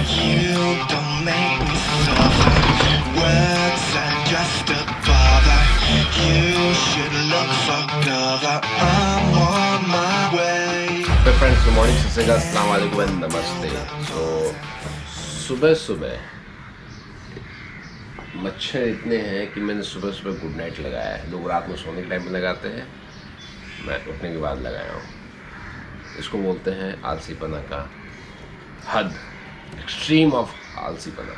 You don't make me suffer. Words are just a bother. You should look for cover. I'm on my way. Friends, good morning, सत श्री अकाल, अस्सलाम वालेकुम and नमस्ते। तो सुबह सुबह मच्छर इतने हैं कि मैंने सुबह सुबह गुड नाइट लगाया है। लोग रात में सोने के टाइम में लगाते हैं, मैं उठने के बाद लगाया हूँ। इसको बोलते हैं आलसीपना का हद, एक्सट्रीम ऑफ आलसीपना।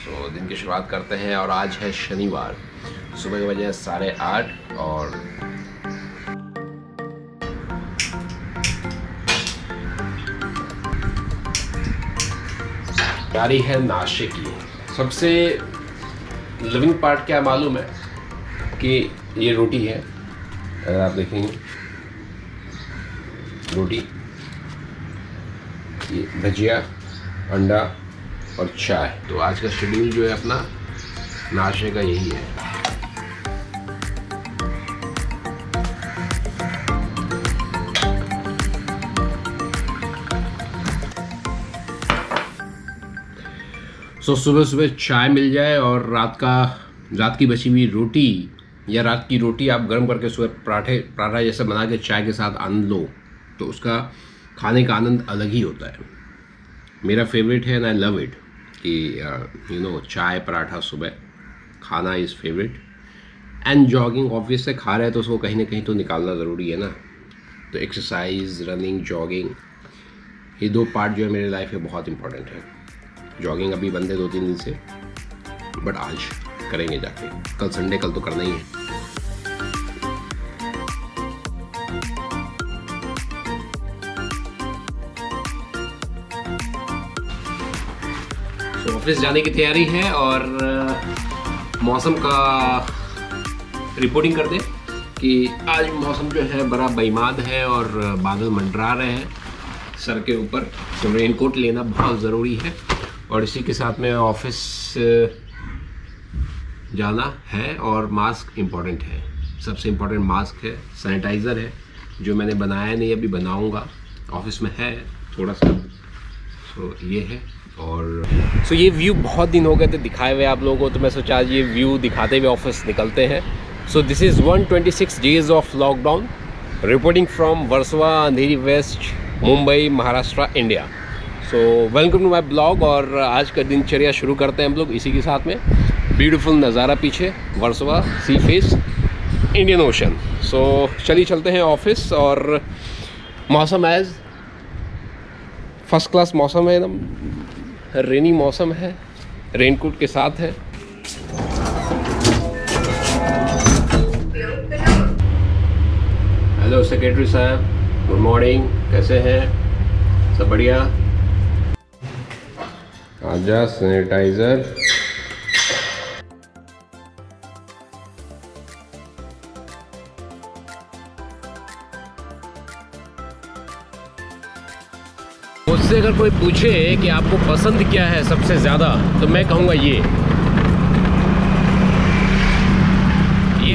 सो दिन की शुरुआत करते हैं और आज है शनिवार। सुबह के बजे 8:30 और तैयारी है नाश्ते की। सबसे लिविंग पार्ट क्या मालूम है कि ये रोटी है। अगर आप देखेंगे रोटी, ये भजिया, अंडा और चाय। तो आज का शेड्यूल जो है अपना नाश्ते का यही है। सो सुबह सुबह चाय मिल जाए और रात की बची हुई रोटी या रात की रोटी आप गर्म करके सुबह पराठा जैसा बना के चाय के साथ आनंद लो, तो उसका खाने का आनंद अलग ही होता है। मेरा फेवरेट है एंड आई लव इट कि चाय पराठा सुबह खाना is favourite. And jogging obvious से खा रहे हैं तो उसको कहीं ना कहीं तो निकालना ज़रूरी है ना। तो एक्सरसाइज, रनिंग, जॉगिंग, ये दो पार्ट जो है मेरे लाइफ में बहुत इंपॉर्टेंट है। जॉगिंग अभी बंद है 2-3 दिन से, बट आज करेंगे जाके। कल संडे, कल तो करना ही है। तो ऑफिस जाने की तैयारी है और मौसम का रिपोर्टिंग करते कि आज मौसम जो है बड़ा बेईमान है और बादल मंडरा रहे हैं सर के ऊपर। तो रेनकोट लेना बहुत ज़रूरी है और इसी के साथ में ऑफिस जाना है और मास्क इम्पॉर्टेंट है। सबसे इम्पॉर्टेंट मास्क है, सैनिटाइज़र है जो मैंने बनाया नहीं, अभी बनाऊंगा। ऑफिस में है थोड़ा सा, तो ये है। और ये व्यू बहुत दिन हो गए थे दिखाए हुए आप लोगों को, तो मैं सोचा आज ये व्यू दिखाते हुए ऑफिस निकलते हैं। So this is 126 days of lockdown, reporting from Versova, Andheri west, Mumbai, Maharashtra, India. So welcome to my blog. और आज का दिनचर्या शुरू करते हैं हम लोग इसी के साथ में। ब्यूटीफुल नज़ारा पीछे, वर्सोवा, सी फेस, इंडियन ओशन। सो चलिए चलते हैं ऑफिस। और मौसम एज फर्स्ट क्लास मौसम है, एकदम रेनी मौसम है, रेनकोट के साथ है। हेलो सेक्रेटरी साहब, गुड मॉर्निंग, कैसे हैं? सब बढ़िया? आजा सैनिटाइजर। मुझसे अगर कोई पूछे कि आपको पसंद क्या है सबसे ज़्यादा, तो मैं कहूँगा ये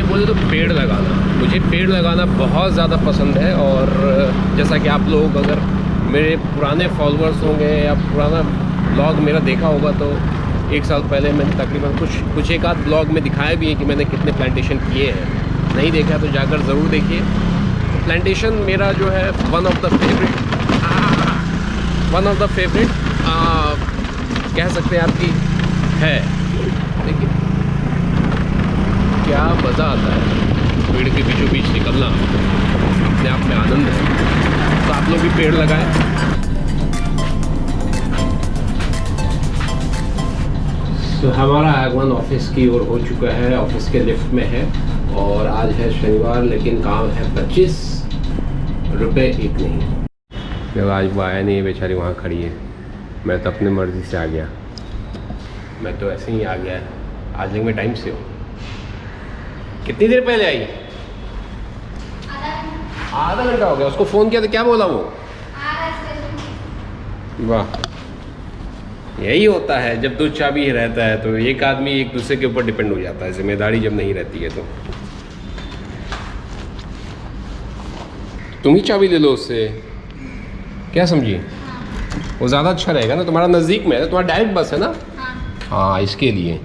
बोले तो पेड़ लगाना। मुझे पेड़ लगाना बहुत ज़्यादा पसंद है। और जैसा कि आप लोग अगर मेरे पुराने फॉलोअर्स होंगे या पुराना ब्लॉग मेरा देखा होगा, तो 1 साल पहले मैंने तकरीबन कुछ एक आध ब्लॉग में दिखाया भी है कि मैंने कितने प्लांटेशन किए हैं। नहीं देखा तो जाकर ज़रूर देखिए। प्लांटेशन मेरा जो है वन ऑफ द फेवरेट कह सकते हैं आपकी है। देखिए क्या मज़ा आता है पेड़ के बीचों बीच निकलना, अपने आप में आनंद है। तो आप लोग भी पेड़ लगाएं। तो हमारा आगमन ऑफिस की ओर हो चुका है, ऑफिस के लिफ्ट में है। और आज है शनिवार, लेकिन काम है 25 रुपये एक नहीं। जब आज वो आया नहीं है, बेचारी वहाँ खड़ी है। मैं तो अपनी मर्ज़ी से आ गया, मैं तो ऐसे ही आ गया आज, लेकिन मैं टाइम से हूँ। कितनी देर पहले आई? आधा घंटा हो गया। उसको फ़ोन किया तो क्या बोला वो? वाह, यही होता है जब दो चाबी रहता है तो एक आदमी एक दूसरे के ऊपर डिपेंड हो जाता है। जिम्मेदारी जब नहीं रहती है तो तुम ही चाबी ले लो उससे, क्या समझी? वो ज़्यादा अच्छा रहेगा ना, तुम्हारा नज़दीक में है, तुम्हारा डायरेक्ट बस है ना। हाँ इसके लिए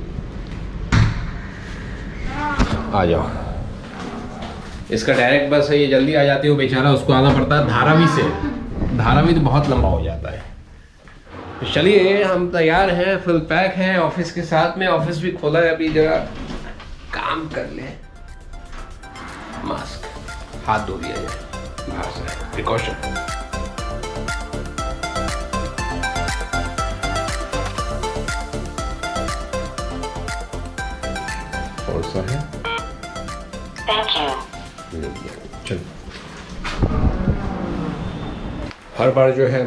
आ जाओ, इसका डायरेक्ट बस है, ये जल्दी आ जाती है। वो बेचारा उसको आना पड़ता है धारावी से, धारावी तो बहुत लंबा हो जाता है। तो चलिए हम तैयार हैं, फुल पैक हैं, ऑफिस के साथ में, ऑफिस भी खोला है अभी, जरा काम कर ले। मास्क, हाथ धो दिया जाए बाहर से, प्रिकॉशन। और सा है, चलो। हर बार जो है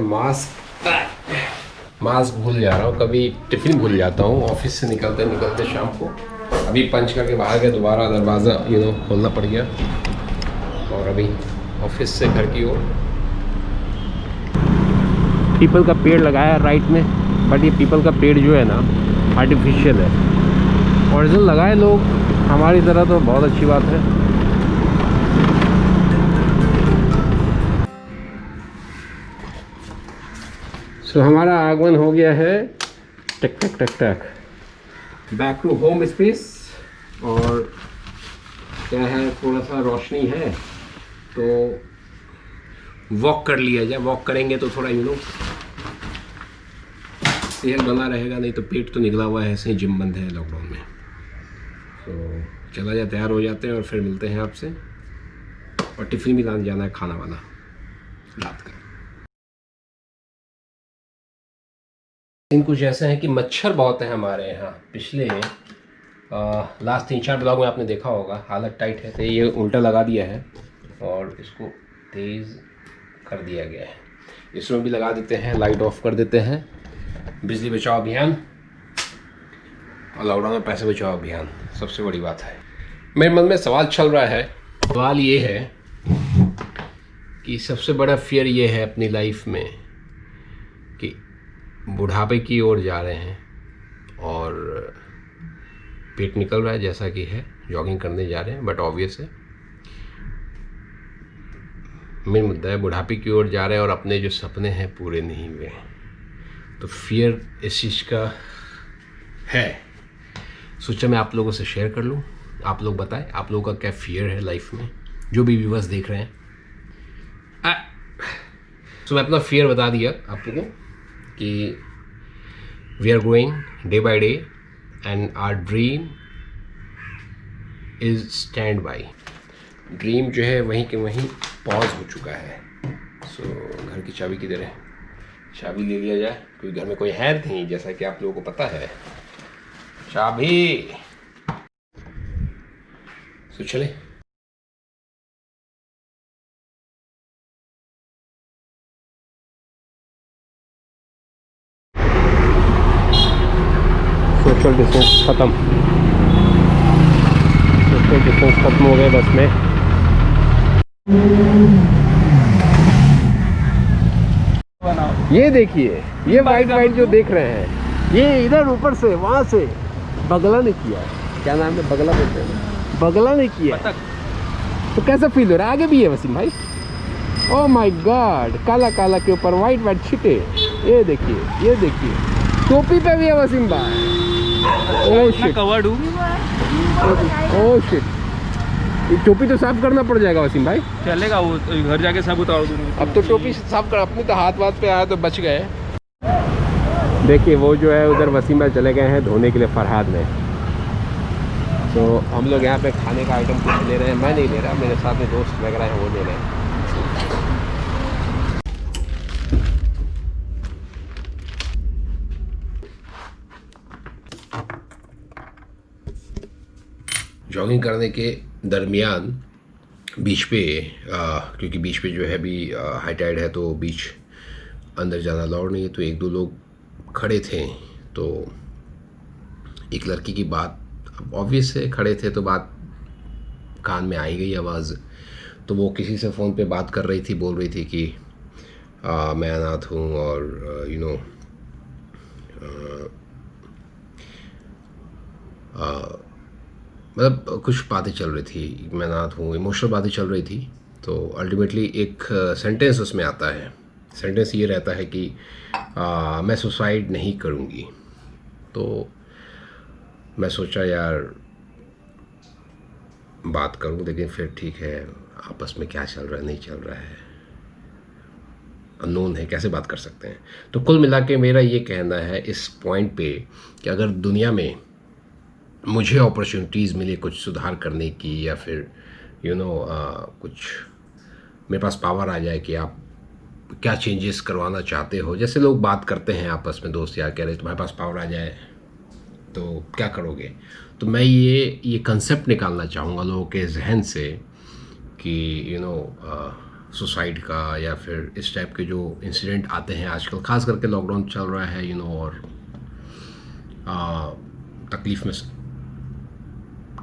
मास्क भूल जा रहा हूँ, कभी टिफिन भूल जाता हूँ ऑफिस से निकलते निकलते शाम को। अभी पंच करके बाहर गया, दोबारा दरवाज़ा खोलना पड़ गया, और अभी ऑफिस से घर की ओर। पीपल का पेड़ लगाया राइट में, बट ये पीपल का पेड़ जो है ना आर्टिफिशियल है, ओरिजिनल लगाए लोग हमारी तरह तो बहुत अच्छी बात है। सो हमारा आगमन हो गया है, टक टक टक टक, बैक टू होम स्पेस। और क्या है, थोड़ा सा रोशनी है तो वॉक कर लिया जाए। वॉक करेंगे तो थोड़ा सेहत बना रहेगा, नहीं तो पेट तो निकला हुआ है, ऐसे ही जिम बंद है लॉकडाउन में। तो चला जाए, तैयार हो जाते हैं और फिर मिलते हैं आपसे। और टिफ़िन भी लाने जाना है, खाना वाना रात का। दिन कुछ ऐसे हैं कि मच्छर बहुत है हमारे यहाँ। पिछले लास्ट 3-4 ब्लॉग में आपने देखा होगा, हालत टाइट है, तो ये उल्टा लगा दिया है और इसको तेज़ कर दिया गया है। इसमें भी लगा देते हैं, लाइट ऑफ कर देते हैं। बिजली बचाओ अभियान और लॉकडाउन में पैसे बचाओ अभियान, सबसे बड़ी बात है। मेरे मन में सवाल चल रहा है, सवाल ये है कि सबसे बड़ा फियर ये है अपनी लाइफ में कि बुढ़ापे की ओर जा रहे हैं और पेट निकल रहा है जैसा कि है, जॉगिंग करने जा रहे हैं, बट ऑब्वियस है मेन मुद्दा है बुढ़ापे की ओर जा रहे हैं और अपने जो सपने हैं पूरे नहीं हुए। तो फियर इस चीज़ का है, सोचा मैं आप लोगों से शेयर कर लूँ। आप लोग बताएं आप लोगों का क्या फियर है लाइफ में, जो भी व्यूअर्स देख रहे हैं। तो मैं अपना फियर बता दिया आप लोगों कि we are growing day by day and our dream is stand by. Dream जो है वहीं के वहीं पॉज हो चुका है। सो घर की चाबी किधर है, चाबी ले लिया जाए, क्योंकि घर में कोई है नहीं जैसा कि आप लोगों को पता है। चाबी, सो चले। सोशल डिस्टेंस खत्म, सोशल डिस्टेंस खत्म हो गए बस में। ये देखिए, ये वाइट जो देख रहे हैं, ये इधर ऊपर से वहां से बगला ने किया है। क्या नाम है, बगला बोलते हैं, बगला ने किया। तो कैसा फील हो रहा है? आगे भी है वसीम भाई। ओह माय गॉड, काला काला के ऊपर वाइट वाइट छिटे। ये देखिए, ये देखिए, टोपी पे भी है वसीम भाई। ओह शिट, कवर्ड हूं। ओह शिट, ये टोपी तो साफ करना पड़ जाएगा वसीम भाई। चलेगा, वो घर जाके सब उतार दूंगा। अब तो टोपी साफ कर, अपने तो हाथ पे आया तो बच गए। देखिए वो जो है उधर वसीम भाई चले गए हैं धोने के लिए फरहाद में। तो हम लोग यहाँ पे खाने का आइटम कुछ ले रहे हैं, मैं नहीं ले रहा, मेरे साथ में दोस्त वगैरह हैं वो ले रहे हैं। जॉगिंग करने के दरमियान बीच पे क्योंकि बीच पे जो है अभी हाई टाइड है तो बीच अंदर जाना अलाउड नहीं है, तो 1-2 लोग खड़े थे। तो एक लड़की की बात, ऑब्वियस है खड़े थे तो बात कान में आई गई आवाज़। तो वो किसी से फ़ोन पे बात कर रही थी, बोल रही थी कि मैं अनाथ हूँ और मतलब कुछ बातें चल रही थी, मैं अनाथ हूँ, इमोशनल बातें चल रही थी। तो अल्टीमेटली एक सेंटेंस उसमें आता है, सेंटेंस ये रहता है कि मैं सुसाइड नहीं करूँगी। तो मैं सोचा यार बात करूँ, लेकिन फिर ठीक है, आपस में क्या चल रहा है नहीं चल रहा है, अननोन है, कैसे बात कर सकते हैं। तो कुल मिला के मेरा ये कहना है इस पॉइंट पे कि अगर दुनिया में मुझे अपॉर्चुनिटीज़ मिले कुछ सुधार करने की, या फिर कुछ मेरे पास पावर आ जाए कि आप क्या चेंजेस करवाना चाहते हो, जैसे लोग बात करते हैं आपस में, दोस्त यार कह रहे तुम्हारे पास पावर आ जाए तो क्या करोगे, तो मैं ये कंसेप्ट निकालना चाहूँगा लोगों के जहन से कि सुसाइड का, या फिर इस टाइप के जो इंसिडेंट आते हैं आजकल, ख़ास करके लॉकडाउन चल रहा है और तकलीफ़ में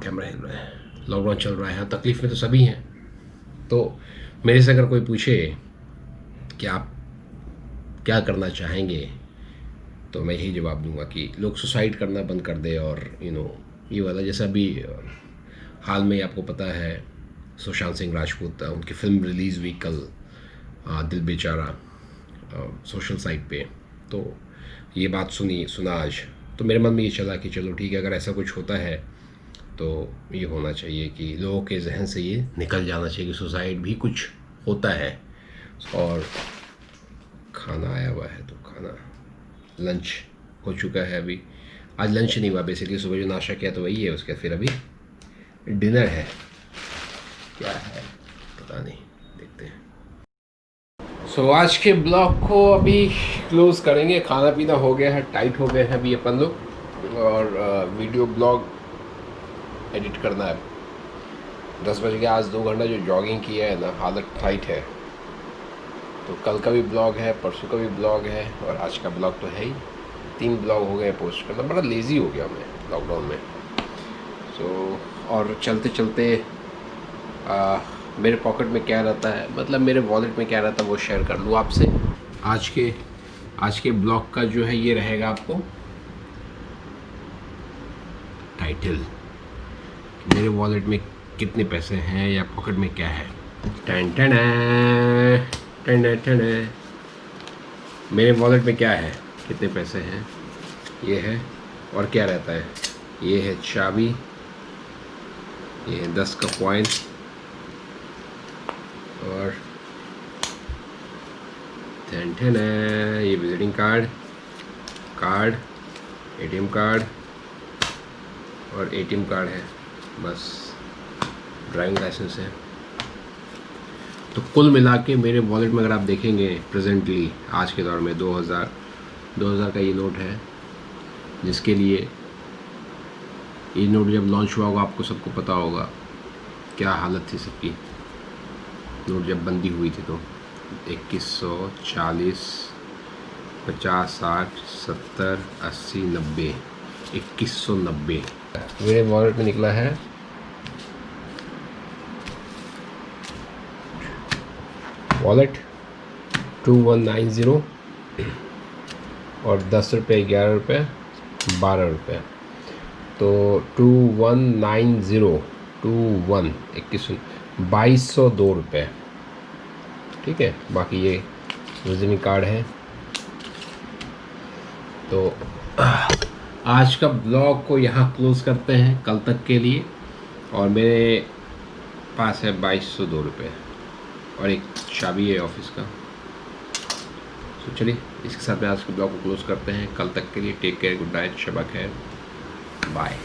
कैमरा हिल रहा है, लॉकडाउन चल रहा है, तकलीफ़ में तो सभी हैं। तो मेरे से अगर कोई पूछे कि आप क्या करना चाहेंगे, तो मैं यही जवाब दूंगा कि लोग सुसाइड करना बंद कर दे। और ये वाला जैसा अभी हाल में आपको पता है सुशांत सिंह राजपूत, उनकी फ़िल्म रिलीज़ हुई कल, दिल बेचारा, सोशल साइट पे। तो ये बात सुना आज, तो मेरे मन में ये चला कि चलो ठीक है, अगर ऐसा कुछ होता है तो ये होना चाहिए कि लोगों के जहन से ये निकल जाना चाहिए कि सुसाइड भी कुछ होता है। और खाना आया हुआ है, तो खाना लंच हो चुका है, अभी आज लंच नहीं हुआ, बेसिकली सुबह जो नाश्ता किया तो वही है, उसके फिर अभी डिनर है, क्या है पता नहीं, देखते हैं। सो आज के ब्लॉग को अभी क्लोज़ करेंगे, खाना पीना हो गया है, टाइट हो गए हैं अभी अपन लोग, और वीडियो ब्लॉग एडिट करना है। 10 बज गया, आज 2 घंटा जो जॉगिंग किया है ना, हालत टाइट है। तो कल का भी ब्लॉग है, परसों का भी ब्लॉग है, और आज का ब्लॉग तो है ही। 3 ब्लॉग हो गए पोस्ट करना, बड़ा लेज़ी हो गया मैं लॉकडाउन में। और चलते चलते मेरे पॉकेट में क्या रहता है, मतलब मेरे वॉलेट में क्या रहता है, वो शेयर कर लूँ आपसे। आज के ब्लॉग का जो है ये रहेगा आपको टाइटल, मेरे वॉलेट में कितने पैसे हैं या पॉकेट में क्या है। टन टन टन टन, मेरे वॉलेट में क्या है, कितने पैसे हैं, ये है। और क्या रहता है, ये है चाबी, ये है 10 का कॉइन, और टन टन ये विजिटिंग कार्ड, एटीएम कार्ड, और एटीएम कार्ड है, बस ड्राइविंग लाइसेंस है। तो कुल मिला के मेरे वॉलेट में अगर आप देखेंगे प्रेजेंटली आज के दौर में 2000 का ये नोट है, जिसके लिए ये नोट जब लॉन्च हुआ होगा आपको सबको पता होगा क्या हालत थी सबकी। नोट जब बंदी हुई थी तो 2100, 40, 50, 60, 70, 80, 90, 2190 मेरे वॉलेट में निकला है। वॉलेट 2190, और 10 रुपये, 11 रुपये, 12 रुपये, तो 2190, 2202 रुपये, ठीक है। बाकी ये विजिटिंग कार्ड है। तो आज का ब्लॉग को यहाँ क्लोज़ करते हैं कल तक के लिए, और मेरे पास है 2202 रुपये, और एक चाबी है ऑफिस का। तो चलिए इसके साथ में आज के ब्लॉग को क्लोज़ करते हैं। कल तक के लिए take care, good night, Shaba खैर, बाय।